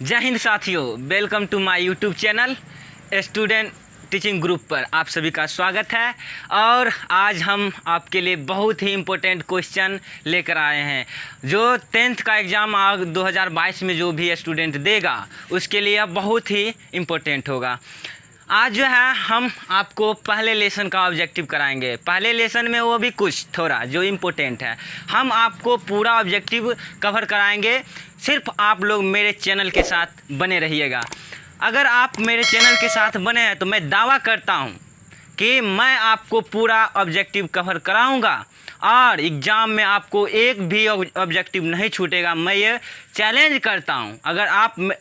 जय हिंद साथियों, welcome to my YouTube channel student teaching group पर आप सभी का स्वागत है। और आज हम आपके लिए बहुत ही इम्पोर्टेंट क्वेश्चन लेकर आए हैं जो 10th का एग्ज़ाम 2022 में जो भी स्टूडेंट देगा उसके लिए बहुत ही इम्पोर्टेंट होगा। आज जो है हम आपको पहले लेसन का ऑब्जेक्टिव कराएंगे। पहले लेसन में वो भी कुछ थोड़ा जो इम्पोर्टेंट है, हम आपको पूरा ऑब्जेक्टिव कवर कराएंगे। सिर्फ आप लोग मेरे चैनल के साथ बने रहिएगा। अगर आप मेरे चैनल के साथ बने हैं तो मैं दावा करता हूँ कि मैं आपको पूरा ऑब्जेक्टिव कवर कराऊंगा और एग्ज़ाम में आपको एक भी ऑब्जेक्टिव नहीं छूटेगा। मैं ये चैलेंज करता हूँ। अगर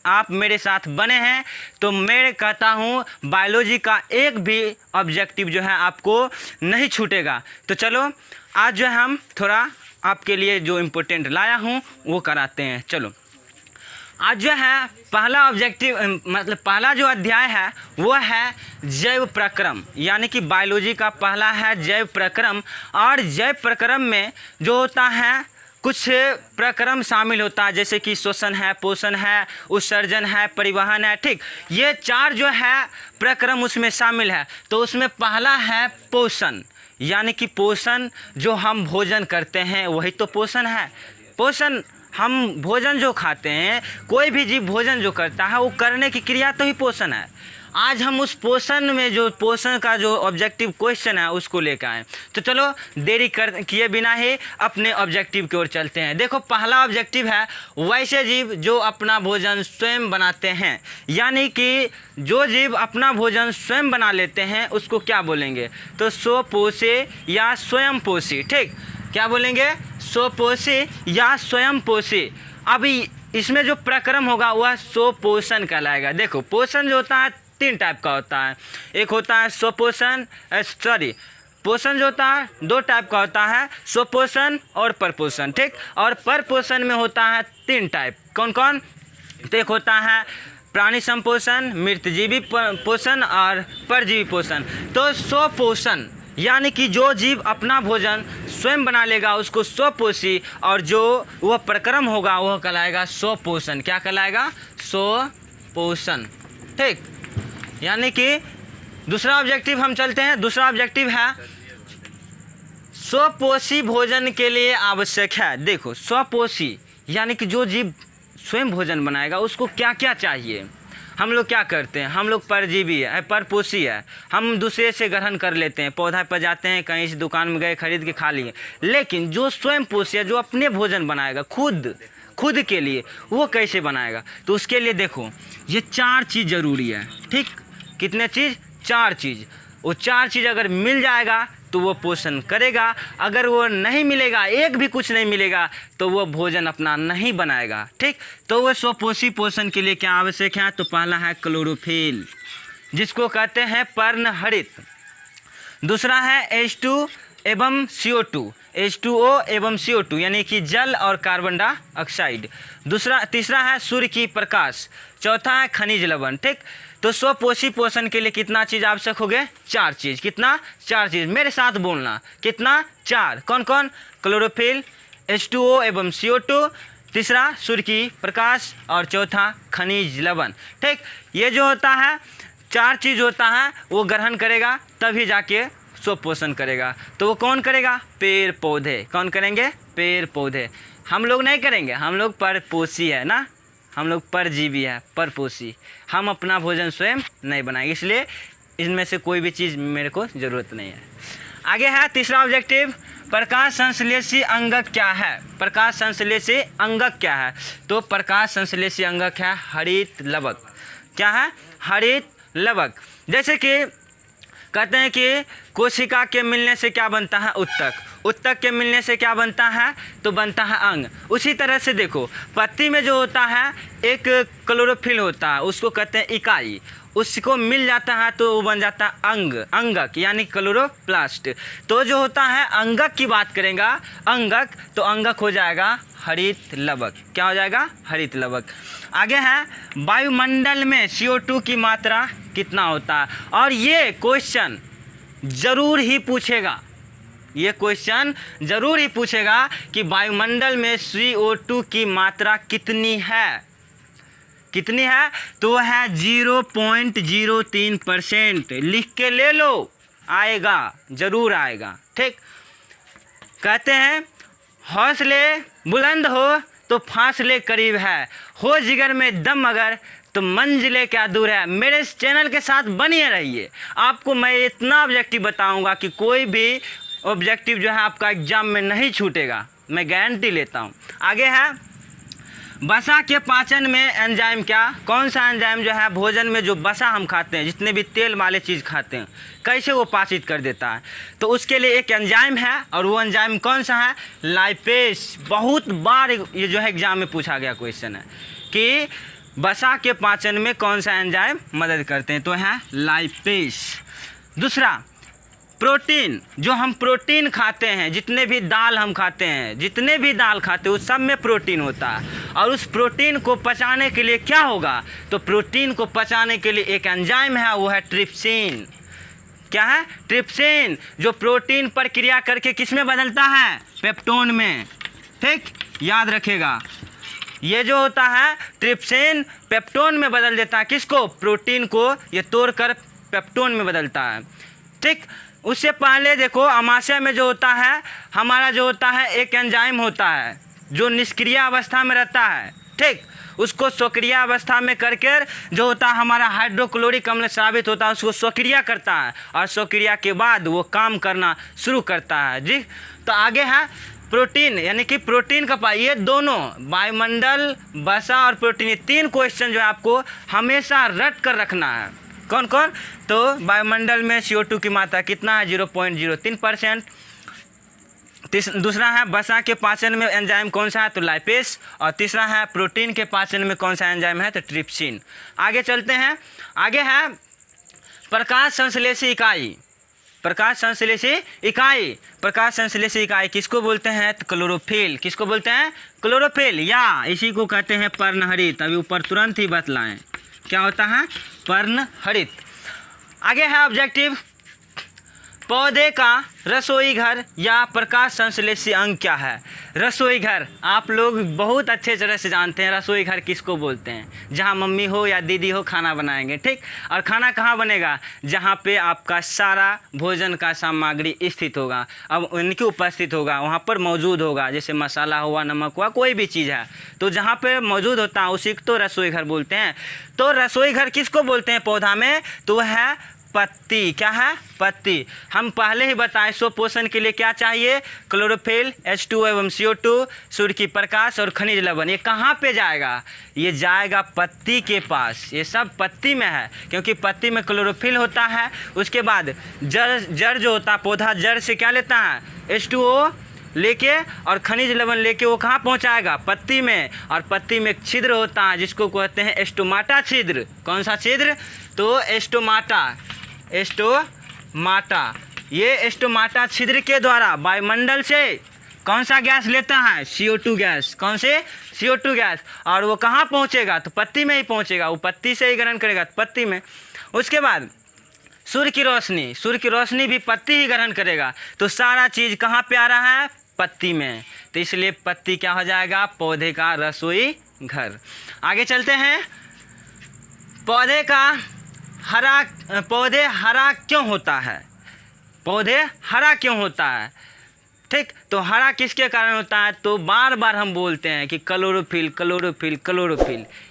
आप मेरे साथ बने हैं तो मैं कहता हूँ बायोलॉजी का एक भी ऑब्जेक्टिव जो है आपको नहीं छूटेगा। तो चलो आज जो है हम थोड़ा आपके लिए जो इम्पोर्टेंट लाया हूँ वो कराते हैं। चलो आज जो है पहला ऑब्जेक्टिव मतलब पहला जो अध्याय है वो है जैव प्रक्रम, यानी कि बायोलॉजी का पहला है जैव प्रक्रम। और जैव प्रक्रम में जो होता है कुछ प्रक्रम शामिल होता है, जैसे कि श्वसन है, पोषण है, उत्सर्जन है, परिवहन है। ठीक, ये चार जो है प्रक्रम उसमें शामिल है। तो उसमें पहला है पोषण, यानी कि पोषण जो हम भोजन करते हैं वही तो पोषण है। पोषण हम भोजन जो खाते हैं, कोई भी जीव भोजन जो करता है वो करने की क्रिया तो ही पोषण है। आज हम उस पोषण में जो पोषण का जो ऑब्जेक्टिव क्वेश्चन है उसको लेकर आए। तो चलो देरी किए बिना ही अपने ऑब्जेक्टिव की ओर चलते हैं। देखो पहला ऑब्जेक्टिव है वैसे जीव जो अपना भोजन स्वयं बनाते हैं, यानी कि जो जीव अपना भोजन स्वयं बना लेते हैं उसको क्या बोलेंगे? तो स्वपोषी या स्वयं पोषी। ठीक, क्या बोलेंगे? स्वपोषी या स्वयं पोषी। अभी इसमें जो प्रक्रम होगा वह स्वपोषण कहलाएगा। देखो पोषण जो होता है तीन टाइप का होता है। एक होता है स्वपोषण, पोषण जो होता है दो टाइप का होता है, स्वपोषण और परपोषण। ठीक, और परपोषण में होता है तीन टाइप। कौन कौन? तो एक होता है प्राणी संपोषण, मृतजीवी पोषण और परजीवी पोषण। तो स्वपोषण यानी कि जो जीव अपना भोजन स्वयं बना लेगा उसको स्वपोषी, और जो वह प्रक्रम होगा वह कहलाएगा स्वपोषण। क्या कहलाएगा? स्वपोषण। ठीक, यानी कि दूसरा ऑब्जेक्टिव हम चलते हैं। दूसरा ऑब्जेक्टिव है स्वपोषी भोजन के लिए आवश्यक है। देखो स्वपोषी यानी कि जो जीव स्वयं भोजन बनाएगा उसको क्या क्या चाहिए। हम लोग क्या करते हैं, हम लोग परजीवी है, परपोषी है, हम दूसरे से ग्रहण कर लेते हैं, पौधा पर जाते हैं, कहीं से दुकान में गए खरीद के खा लिए। लेकिन जो स्वयं पोषी है, जो अपने भोजन बनाएगा खुद के लिए, वो कैसे बनाएगा? तो उसके लिए देखो ये चार चीज़ ज़रूरी है। ठीक, कितने चीज़? चार चीज़। वो चार चीज़ अगर मिल जाएगा तो वो पोषण करेगा। अगर वो नहीं मिलेगा, एक भी कुछ नहीं मिलेगा, तो वो भोजन अपना नहीं बनाएगा। ठीक, तो वो स्वपोषी पोषण के लिए क्या आवश्यक है? तो पहला है क्लोरोफिल, जिसको कहते हैं पर्णहरित। दूसरा है H2 एवं CO2, H2O एवं CO2 यानी कि जल और कार्बन डाइऑक्साइड। तीसरा है सूर्य की प्रकाश। चौथा है खनिज लवण। ठीक, तो स्वपोषी पोषण के लिए कितना चीज़ आवश्यक हो गए? चार चीज़। कितना? चार चीज़। मेरे साथ बोलना, कितना? चार। कौन कौन? क्लोरोफिल, H2O एवं CO2, तीसरा सूर्य की प्रकाश और चौथा खनिज लवण। ठीक, ये जो होता है चार चीज़ होता है वो ग्रहण करेगा तभी जाके स्वपोषण करेगा। तो वो कौन करेगा? पेड़ पौधे। कौन करेंगे? पेड़ पौधे। हम लोग नहीं करेंगे, हम लोग परपोषी है ना, हम लोग परजीवी है, परपोषी। हम अपना भोजन स्वयं नहीं बनाएंगे, इसलिए इनमें से कोई भी चीज़ मेरे को ज़रूरत नहीं है। आगे है तीसरा ऑब्जेक्टिव, प्रकाश संश्लेषी अंगक क्या है? प्रकाश संश्लेषी अंगक क्या है? तो प्रकाश संश्लेषी अंगक है हरित लवक। क्या है? हरित लवक। जैसे कि कहते हैं कि कोशिका के मिलने से क्या बनता है? उत्तक। उत्तक के मिलने से क्या बनता है? तो बनता है अंग। उसी तरह से देखो पत्ती में जो होता है एक क्लोरोफिल होता है, उसको कहते हैं इकाई। उसको मिल जाता है तो वो बन जाता है अंग, अंगक यानी क्लोरोप्लास्ट। तो जो होता है अंगक की बात करेगा, अंगक, तो अंगक हो जाएगा हरित लवक। क्या हो जाएगा? हरित लवक। आगे है वायुमंडल में CO2 की मात्रा कितना होता है? और ये क्वेश्चन ज़रूर ही पूछेगा, ये क्वेश्चन ज़रूर ही पूछेगा कि वायुमंडल में CO2 की मात्रा कितनी है। कितनी है? तो है 0.03%। लिख के ले लो, आएगा, ज़रूर आएगा। ठीक, कहते हैं हौसले बुलंद हो तो फासले करीब है, हो जिगर में दम अगर तो मंजिलें क्या दूर है। मेरे इस चैनल के साथ बनिए रहिए, आपको मैं इतना ऑब्जेक्टिव बताऊंगा कि कोई भी ऑब्जेक्टिव जो है आपका एग्जाम में नहीं छूटेगा, मैं गारंटी लेता हूं। आगे है वसा के पाचन में एंजाइम क्या? कौन सा एंजाइम जो है भोजन में जो वसा हम खाते हैं, जितने भी तेल वाले चीज़ खाते हैं, कैसे वो पाचित कर देता है? तो उसके लिए एक एंजाइम है, और वो एंजाइम कौन सा है? लाइपेज। बहुत बार ये जो है एग्जाम में पूछा गया क्वेश्चन है कि वसा के पाचन में कौन सा एंजाइम मदद करते हैं, तो है लाइपेज। दूसरा प्रोटीन, जो हम प्रोटीन खाते हैं, जितने भी दाल हम खाते हैं, जितने भी दाल खाते हैं उस सब में प्रोटीन होता है, और उस प्रोटीन को पचाने के लिए क्या होगा? तो प्रोटीन को पचाने के लिए एक एंजाइम है, वो है ट्रिप्सिन। क्या है? ट्रिप्सिन, जो प्रोटीन पर क्रिया करके किस में बदलता है? पेप्टोन में। ठीक, याद रखिएगा, ये जो होता है ट्रिप्सिन पेप्टोन में बदल देता है। किसको? प्रोटीन को ये तोड़कर पेप्टोन में बदलता है। ठीक, उससे पहले देखो अमाशय में जो होता है हमारा, जो होता है एक एंजाइम होता है जो निष्क्रिय अवस्था में रहता है। ठीक, उसको सक्रिय अवस्था में करके जो होता है हमारा हाइड्रोक्लोरिक अम्ल स्रावित होता है, उसको सक्रिय करता है, और सक्रिय के बाद वो काम करना शुरू करता है। जी, तो आगे है प्रोटीन, यानी कि प्रोटीन का ये दोनों वायुमंडल, वसा और प्रोटीन, ये तीन क्वेश्चन जो है आपको हमेशा रट कर रखना है। कौन कौन? तो वायुमंडल में CO2 की मात्रा कितना है? 0.03%। दूसरा है वसा के पाचन में एंजाइम कौन सा है? तो लाइपेज। और तीसरा है प्रोटीन के पाचन में कौन सा एंजाइम है? तो ट्रिप्सिन। आगे चलते हैं, आगे है प्रकाश संश्लेषी इकाई। प्रकाश संश्लेषी इकाई, प्रकाश संश्लेषी इकाई किसको बोलते हैं? तो क्लोरोफिल। किसको बोलते हैं? क्लोरोफिल, या इसी को कहते हैं पर्णहरित। अभी ऊपर तुरंत ही बतलाएं क्या होता है? पर्णहरित। आगे है ऑब्जेक्टिव, पौधे का रसोई घर या प्रकाश संश्लेषी अंग क्या है? रसोई घर आप लोग बहुत अच्छे तरह से जानते हैं, रसोई घर किसको बोलते हैं? जहां मम्मी हो या दीदी हो खाना बनाएंगे। ठीक, और खाना कहाँ बनेगा? जहां पे आपका सारा भोजन का सामग्री स्थित होगा, अब उनकी उपस्थित होगा, वहां पर मौजूद होगा, जैसे मसाला हुआ, नमक हुआ, कोई भी चीज़ है तो जहाँ पे मौजूद होता है उसी को तो रसोई घर बोलते हैं। तो रसोई घर किसको बोलते हैं पौधा में? तो वह है पत्ती। क्या है? पत्ती। हम पहले ही बताएं स्वपोषण के लिए क्या चाहिए? क्लोरोफिल, H2 एवं CO2, सूर्य की प्रकाश और खनिज लवण। ये कहाँ पे जाएगा? ये जाएगा पत्ती के पास। ये सब पत्ती में है, क्योंकि पत्ती में क्लोरोफिल होता है। उसके बाद जड़ जो होता है, पौधा जड़ से क्या लेता है? H2O लेके और खनिज लवण लेके वो कहाँ पहुँचाएगा? पत्ती में। और पत्ती में एक छिद्र होता है जिसको कहते हैं स्टोमाटा छिद्र। कौन सा छिद्र? तो स्टोमाटा। ये स्टोमाटा छिद्र के द्वारा वायुमंडल से कौन सा गैस लेता है? CO2 gas. कौन से? CO2 gas. और वो कहाँ पहुँचेगा? तो पत्ती में ही पहुँचेगा, वो पत्ती से ही ग्रहण करेगा, तो पत्ती में। उसके बाद सूर्य की रोशनी भी पत्ती ही ग्रहण करेगा, तो सारा चीज़ कहाँ पे आ रहा है? पत्ती में। तो इसलिए पत्ती क्या हो जाएगा? पौधे का रसोई घर। आगे चलते हैं, पौधे हरा क्यों होता है? पौधे हरा क्यों होता है? ठीक, तो हरा किसके कारण होता है? तो बार बार हम बोलते हैं कि क्लोरोफिल।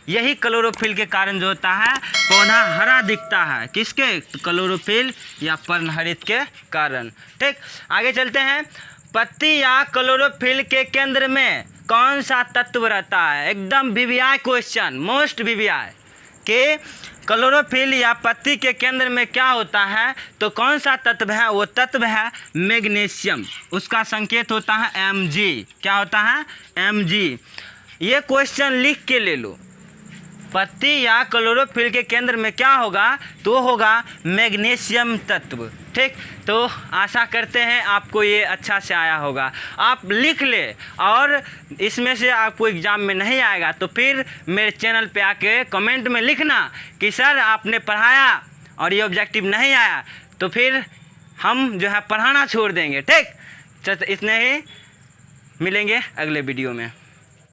यही क्लोरोफिल के कारण जो होता है पौधा हरा दिखता है। किसके? तो क्लोरोफिल या पर्णहरित के कारण। ठीक, आगे चलते हैं, पत्ती या क्लोरोफिल के केंद्र में कौन सा तत्व रहता है? एकदम VVI क्वेश्चन, मोस्ट VVI के क्लोरोफिल या पत्ती के केंद्र में क्या होता है? तो कौन सा तत्व है? वो तत्व है मैग्नीशियम। उसका संकेत होता है Mg। क्या होता है? Mg। ये क्वेश्चन लिख के ले लो, पत्ती या क्लोरोफिल के केंद्र में क्या होगा? तो होगा मैग्नीशियम तत्व। ठीक, तो आशा करते हैं आपको ये अच्छा से आया होगा। आप लिख ले, और इसमें से आपको एग्ज़ाम में नहीं आएगा तो फिर मेरे चैनल पे आके कमेंट में लिखना कि सर आपने पढ़ाया और ये ऑब्जेक्टिव नहीं आया, तो फिर हम जो है पढ़ाना छोड़ देंगे। ठीक, इतने ही, मिलेंगे अगले वीडियो में।